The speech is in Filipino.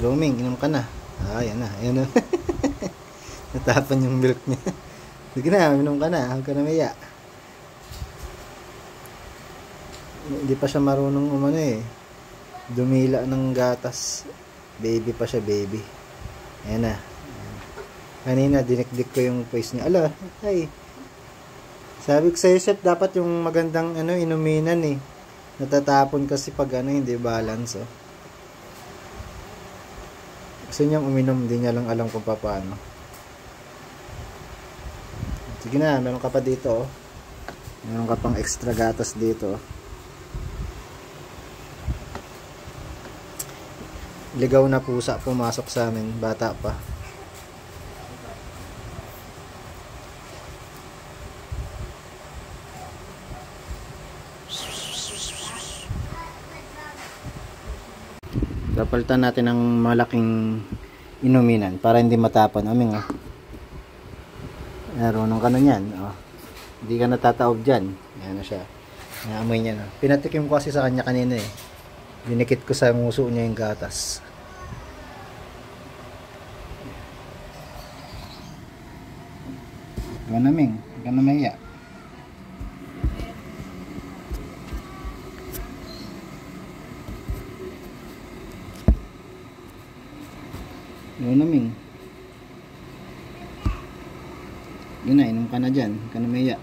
Grooming, inom ka na. Ayan na, ayan na. Natapon yung milk niya. Sige na, inom ka na. Huwag ka na maya. Hindi pa siya marunong umano eh. Dumila ng gatas. Baby pa siya, baby. Ayan na. Kanina, dinikdik ko yung face niya. Ala, ay. Sabi ko sa'yo, chef, dapat yung magandang inuminan eh. Natatapon kasi pag hindi balance oh. Gusto niyang uminom, hindi niya lang alam kung paano. Sige na, meron ka pa dito oh. Meron ka pang extra gatas dito oh. Ligaw na pusa pumasok sa amin, bata pa. Papalitan natin ng malaking inuminan para hindi matapon. Aming ah. Narunong ka na yan. Oh. Hindi ka natataob dyan. Yan na siya. Naamoy niya na. Pinatikim ko kasi sa kanya kanina eh. Dinikit ko sa nguso niya yung gatas. Ikaw na Ming. Ikaw na mahiya. Ikaw na Ming. Yun na, inom ka na dyan. Ikaw na mahiya.